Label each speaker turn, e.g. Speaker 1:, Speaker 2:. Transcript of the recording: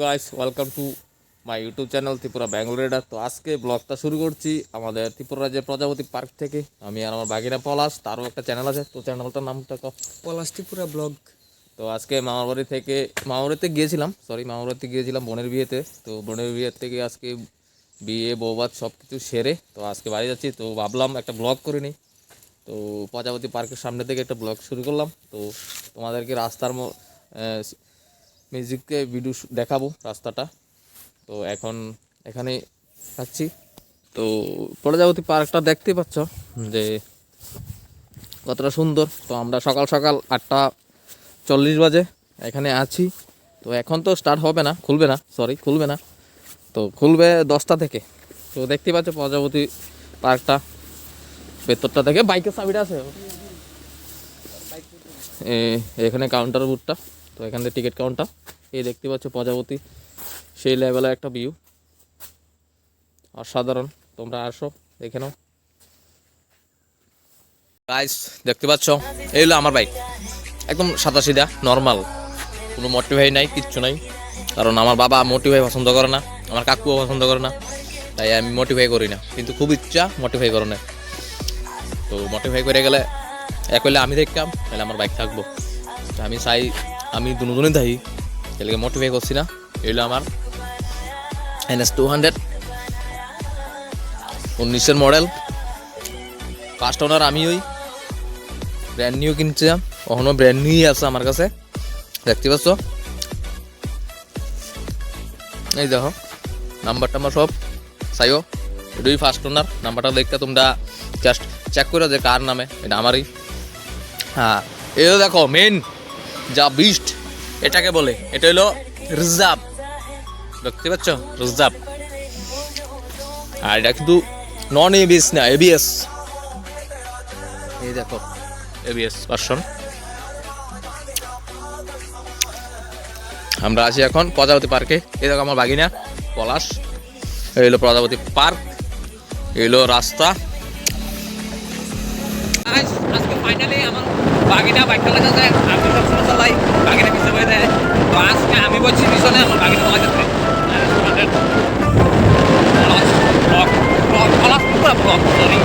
Speaker 1: Guys, welcome to my YouTube channel Tripura Bangalore রেডার। তো আজকে ব্লগটা শুরু করছি আমাদের ত্রিপুরা রাজ্যের প্রজাপতি পার্ক থেকে। আমি আর আমার বাগিনা পলাশ, তারও একটা চ্যানেল আছে। তো চ্যানেলটার নামটা
Speaker 2: পলাশ ত্রিপুরা ব্লগ।
Speaker 1: তো আজকে মামাবাড়িতে গিয়েছিলাম বোনের বিয়েতে। তো বোনের বিয়ের থেকে আজকে বিয়ে বৌভাত সব কিছু সেরে তো আজকে বাড়ি যাচ্ছি। তো ভাবলাম একটা ব্লগ করে নিই। তো প্রজাপতি পার্কের সামনে থেকে একটা ব্লগ শুরু করলাম। তো তোমাদেরকে রাস্তার মিউজিককে ভিডিও দেখাবো রাস্তাটা। তো এখন এখানে যাচ্ছি। তো প্রজাপতি পার্কটা দেখতে পাচ্ছ যে কতটা সুন্দর। তো আমরা সকাল সকাল 8:40 বাজে এখানে আছি। তো এখন তো স্টার্ট হবে না, খুলবে না। তো খুলবে 10টা থেকে। তো দেখতে পাচ্ছ প্রজাপতি পার্কটা ভেতরটা থেকে। বাইকের চাবিটা আছে এখানে, কাউন্টার বুথটা। তো এখান থেকে টিকিট কাউন্টার। এই দেখতে পাচ্ছ প্রজাপতি, সেই লেভেলের একটা ভিউ, অসাধারণ। তোমরা আসো দেখে নাও। গাইস দেখতে পাচ্ছ, এই হলো আমার বাইক, একদম সাদা সিধা নর্মাল, কোনো মোটিভাই নাই, কিচ্ছু নাই। কারণ আমার বাবা মোটিভাই পছন্দ করে না, আমার কাকুও পছন্দ করে না, তাই আমি মোটিভাই করি না। কিন্তু খুব ইচ্ছা মোটিভাই করে না। তো মোটিভাই করে গেলে এক হইলে আমি দেখতাম, তাহলে আমার বাইক থাকবো। আমি চাই আমি দুজনে থাকি, তাহলে মোটিভাই করছি না। এগুলো আমার NS 200 19-এর মডেল, ফার্স্ট ওনার আমি ওই ব্র্যান্ড নিউ কিনছিলাম, কখনো ব্র্যান্ড নিউই আছে আমার কাছে। দেখতে পাচ্ছ, এই দেখো নাম্বারটা আমার সব চাইও, এটাই ফার্স্ট ওনার। নাম্বারটা দেখতে তোমরা জাস্ট চেক করো যে কার নামে, এটা আমারই। হ্যাঁ, এটা দেখো মেন যা বিস্ট এটাকে বলে, এটা হলো রিজার্ভ। দেখতে পাচ্ছ রিজার্ভ। আর এটা কিন্তু নন ABS না, ABS। এই দেখো ABS ভার্সন। আমরা আছি এখন প্রজাপতি পার্কে। এই দেখো আমার বাগিনা পলাশ। এই হলো প্রজাপতি পার্ক, এই হলো রাস্তা। আজকে ফাইনালি আমার বাগিনা বাইকটা লাগা যায়, আমি সবসময় চালাই, বাগিনা পিছিয়ে বয়ে যায়। তো আজকে আমি বলছি পিছনে, আমার বাগিনা চালা যাচ্ছে। পলাশ ব্লগ, সরি